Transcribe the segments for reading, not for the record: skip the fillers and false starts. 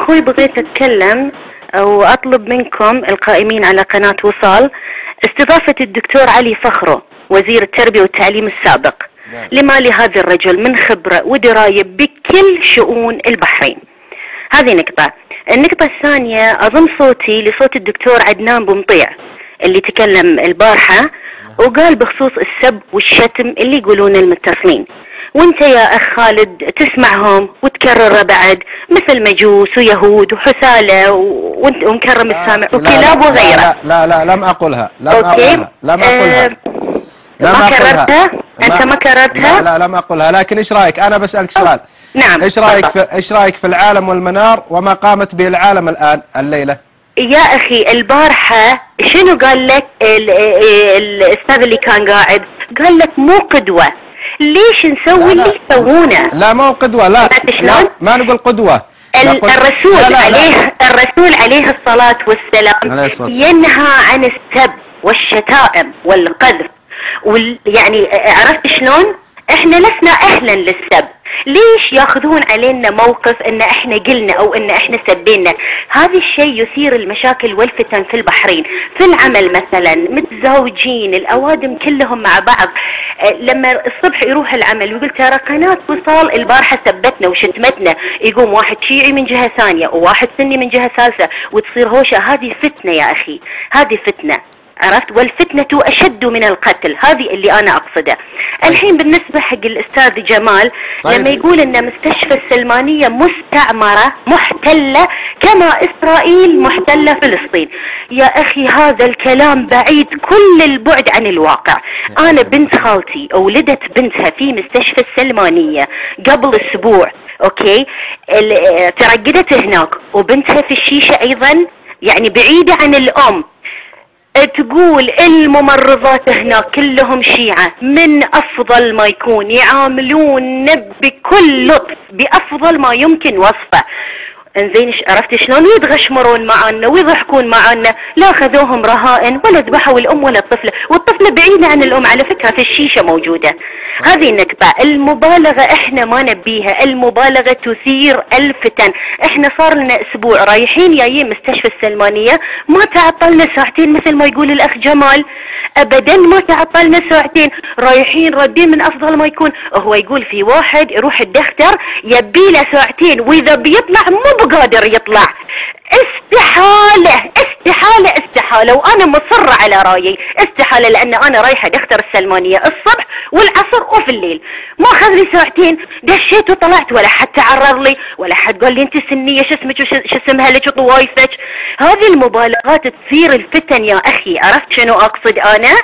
اخوي بغيت اتكلم واطلب منكم القائمين على قناة وصال استضافة الدكتور علي فخرو وزير التربية والتعليم السابق. لما لهذا الرجل من خبرة ودراية بكل شؤون البحرين. هذه نقطة. النقطة الثانية أضم صوتي لصوت الدكتور عدنان بمطيع اللي تكلم البارحة وقال بخصوص السب والشتم اللي يقولون المتصلين، وانت يا اخ خالد تسمعهم وتكرر بعد مثل مجوس ويهود وحسالة وانت ومكرم السامع وكلاب وغيره. لا لم اقلها. ما كررتها؟ انت ما كررتها؟ لا لم اقلها، لكن ايش رايك؟ انا بسألك سؤال. نعم. ايش رايك في العالم والمنار وما قامت به العالم الان الليلة؟ يا اخي البارحة شنو قال لك الاستاذ اللي كان قاعد؟ قال لك مو قدوة. ليش نسوي اللي يسوونه؟ لا مو قدوة. لا ما نقول قدوة. الرسول عليه الصلاة والسلام ينهى عن السب والشتائم والقذف يعني عرفت شلون؟ احنا لسنا اهلا للسب. ليش ياخذون علينا موقف ان احنا قلنا او ان احنا سبينا؟ هذا الشيء يثير المشاكل والفتن في البحرين، في العمل مثلا متزوجين الاوادم كلهم مع بعض، لما الصبح يروح العمل ويقول ترى قناة وصال البارحة سبتنا وشتمتنا، يقوم واحد شيعي من جهة ثانية وواحد سني من جهة ثالثة وتصير هوشة. هذه فتنة يا اخي، هذه فتنة، عرفت؟ والفتنة أشد من القتل. هذه اللي أنا أقصده. الحين بالنسبة حق الأستاذ جمال لما يقول أن مستشفى السلمانية مستعمرة محتلة كما إسرائيل محتلة فلسطين، يا أخي هذا الكلام بعيد كل البعد عن الواقع. أنا بنت خالتي ولدت بنتها في مستشفى السلمانية قبل أسبوع، أوكي؟ ترقدت هناك وبنتها في الشيشة أيضا، يعني بعيدة عن الأم. تقول الممرضات هناك كلهم شيعة، من أفضل ما يكون يعاملون بكل لطف بأفضل ما يمكن وصفه. انزين عرفت شلون؟ ويتغشمرون معنا ويضحكون معنا. لا اخذوهم رهائن ولا ذبحوا الام ولا الطفله، والطفله بعيده عن الام على فكره في الشيشه موجوده. هذه نقطه. المبالغه احنا ما نبيها، المبالغه تثير الفتن. احنا صار لنا اسبوع رايحين جايين مستشفى السلمانيه، ما تعطلنا ساعتين مثل ما يقول الاخ جمال، ابدا ما تعطلنا ساعتين، رايحين ردين من افضل ما يكون. هو يقول في واحد يروح الدكتور يبي له ساعتين واذا بيطلع مو بقادر يطلع. استحالة وانا مصرة على رايي استحالة، لان انا رايحة دكتور السلمانية الصبح والعصر وفي الليل، ما اخذ لي ساعتين، دشيت وطلعت ولا حد تعرض لي ولا حد قال لي انت سنية شو اسمك وش اسمها لك وطوايفك. هذه المبالغات تثير الفتن يا اخي. عرفت شنو اقصد انا؟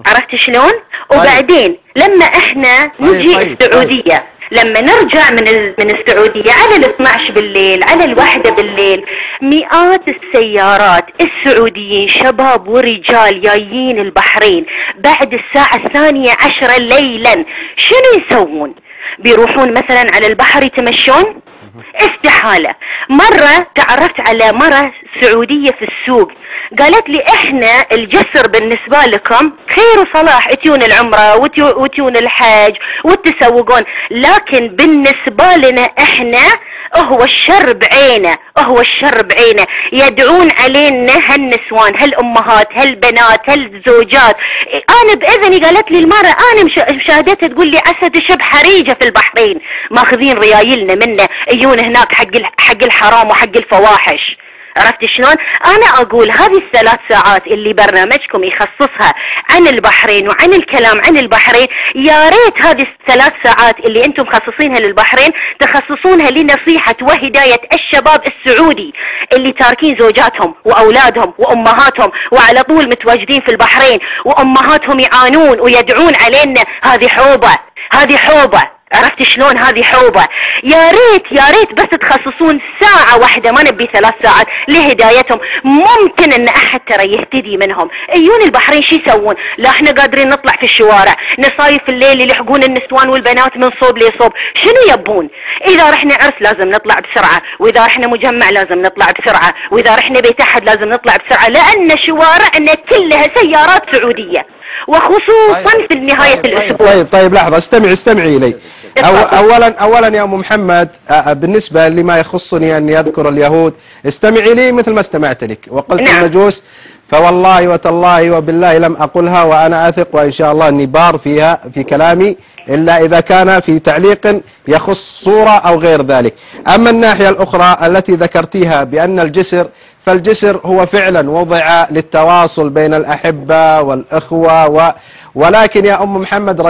عرفت شلون؟ وبعدين لما احنا نجي السعودية، لما نرجع من السعودية على 12 بالليل على 1 بالليل، مئات السيارات السعوديين شباب ورجال جايين البحرين بعد الساعة 12 ليلا، شنو يسوون؟ بيروحون مثلا على البحر يتمشون؟ استحالة. مرة تعرفت على مرة سعودية في السوق قالت لي احنا الجسر بالنسبة لكم خير وصلاح، اتيون العمرة وتيون الحج وتسوقون، لكن بالنسبة لنا احنا هو الشر بعينه، هو الشر بعينه. يدعون علينا هالنسوان هالامهات هالبنات هالزوجات. انا باذني قالت لي المرة، انا مشاهدتها تقول لي عسى تشب حريجة في البحرين، ماخذين ريايلنا منه، يجون هناك حق الحرام وحق الفواحش. عرفت شلون؟ انا اقول هذه ال3 ساعات اللي برنامجكم يخصصها عن البحرين وعن الكلام عن البحرين، يا ريت هذه ال3 ساعات اللي انتم مخصصينها للبحرين تخصصونها لنصيحة وهداية الشباب السعودي اللي تاركين زوجاتهم واولادهم وامهاتهم وعلى طول متواجدين في البحرين، وامهاتهم يعانون ويدعون علينا. هذه حوبة، هذه حوبة. عرفت شلون؟ هذه حوبة. يا ريت بس تخصصون ساعة واحدة، ما نبي 3 ساعات لهدايتهم. ممكن ان احد ترى يهتدي منهم. عيون البحرين شو يسوون؟ لا احنا قادرين نطلع في الشوارع، نصايف الليل يلحقون النسوان والبنات من صوب لصوب. شنو يبون؟ اذا رحنا عرس لازم نطلع بسرعة، واذا رحنا مجمع لازم نطلع بسرعة، واذا رحنا بيت احد لازم نطلع بسرعة، لان شوارعنا كلها سيارات سعودية، وخصوصا في نهاية الاسبوع. طيب لحظة، استمعي الي. أولا يا أم محمد، بالنسبة لما يخصني أني أذكر اليهود، استمعي لي مثل ما استمعت لك. وقلت المجوس فوالله وتالله وبالله لم أقلها، وأنا أثق وإن شاء الله أني بار فيها في كلامي، إلا إذا كان في تعليق يخص صورة أو غير ذلك. أما الناحية الأخرى التي ذكرتيها بأن الجسر، فالجسر هو فعلا وضع للتواصل بين الأحبة والأخوة ولكن يا أم محمد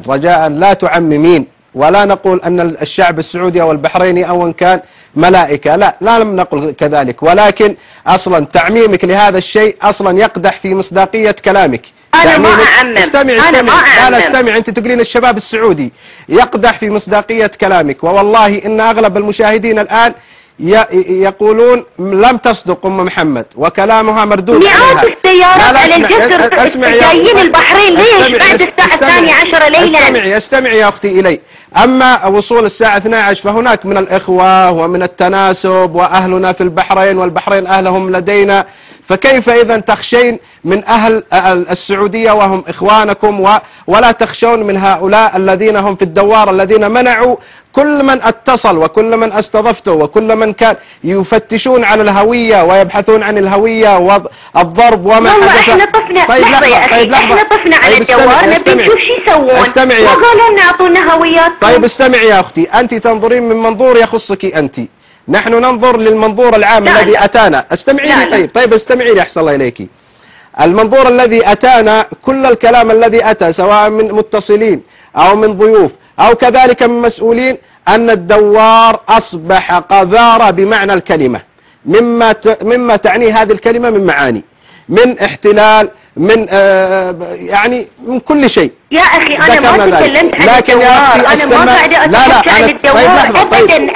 رجاء لا تعممين، ولا نقول أن الشعب السعودي أو البحريني أو إن كان ملائكة، لا لم نقل كذلك، ولكن أصلا تعميمك لهذا الشيء أصلا يقدح في مصداقية كلامك. أنا ما أعمم. استمع لا استمع، أنت تقولين الشباب السعودي، يقدح في مصداقية كلامك. ووالله إن أغلب المشاهدين الآن يقولون لم تصدق أم محمد وكلامها مردود عليها. مئات السيارات على الجسر جايين البحرين، ليش بعد الساعة 12 ليلا؟ استمعي يا أختي إلي. أما وصول الساعة 12 فهناك من الإخوة ومن التناسب، وأهلنا في البحرين والبحرين أهلهم لدينا، فكيف إذا تخشين من أهل السعودية وهم إخوانكم ولا تخشون من هؤلاء الذين هم في الدوار، الذين منعوا كل من اتصل وكل من استضفته وكل من كان يفتشون على الهوية ويبحثون عن الهوية والضرب وما حدث. احنا طفنا. طيب لحظة. احنا طفنا على الدوار، نبي نشوف شو يسوون، وقالوا لنا اعطونا هويات. طيب استمعي يا أختي، أنت تنظرين من منظور يخصك أنت، نحن ننظر للمنظور العام الذي أتانا. استمعي لي. طيب استمعي لي أحسن الله إليك. المنظور الذي أتانا، كل الكلام الذي أتى سواء من متصلين أو من ضيوف أو كذلك من مسؤولين، أن الدوار أصبح قذارة بمعنى الكلمة، مما تعني هذه الكلمة من معاني، من احتلال، من يعني من كل شيء. يا أخي أنا ما تكلمت عن لكن الدوار، أنا ما قاعدة أتحكي عن الدوار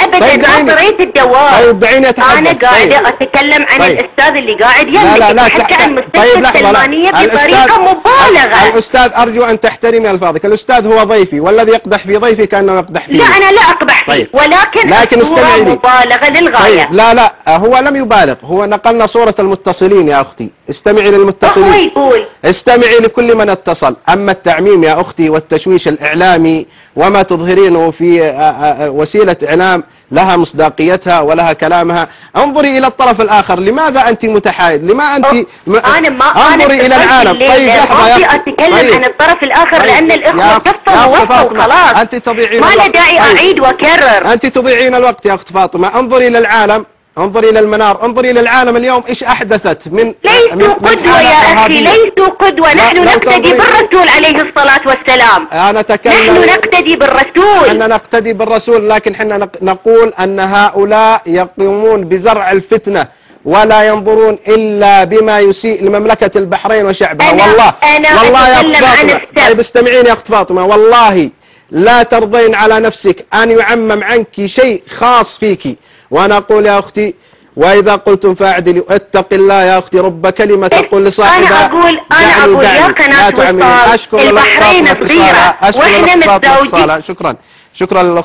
أبدا ما قريت الدوار. طيب دعيني أتحدث. أنا قاعدة أتكلم عن الأستاذ اللي قاعد يتحكي عن مستشفى السلمانية بطريقة مبالغة. الأستاذ أرجو أن تحترمي ألفاظك، الأستاذ هو ضيفي، والذي يقدح في ضيفي كأنه يقدح فيه. لا أنا لا أقبح فيه، ولكن استمعي لي. مبالغة للغاية. طيب لا هو لم يبالغ، هو نقلنا صورة المتصلين يا أختي. استمعي للمتصلين، استمعي لكل من اتصل. أما التعميم يا أختي والتشويش الإعلامي وما تظهرينه في وسيلة إعلام لها مصداقيتها ولها كلامها، انظري إلى الطرف الآخر. لماذا أنت متحايد؟ لما أنت انظري إلى العالم. طيب لحظة يا أختي، أتكلم عن الطرف الآخر لأن الإخوة كفوا ووفوا خلاص، أنت تضيعين ما له داعي أعيد وأكرر. أنت تضيعين الوقت يا أخت فاطمة. انظري إلى العالم، انظري إلى المنار، انظري إلى العالم اليوم إيش أحدثت من ليسوا قدوة يا أخي، ليسوا قدوة. نحن نقتدي بالرسول عليه الصلاة والسلام. أنا أتكلم، نحن نقتدي بالرسول. أننا نقتدي بالرسول، لكن حنا نقول أن هؤلاء يقومون بزرع الفتنة ولا ينظرون إلا بما يسيء لمملكة البحرين وشعبها. والله يا أخت فاطمة، طيب استمعين يا أخت فاطمة، والله لا ترضين على نفسك أن يعمم عنك شيء خاص فيك. وأنا أقول يا أختي، وإذا قلتم فاعدلوا، اتق الله يا أختي، رب كلمة تقول لصاحبها. أنا أقول يا قناة وصال، البحرين صغيرة وإحنا متزوجين. شكرا للأخت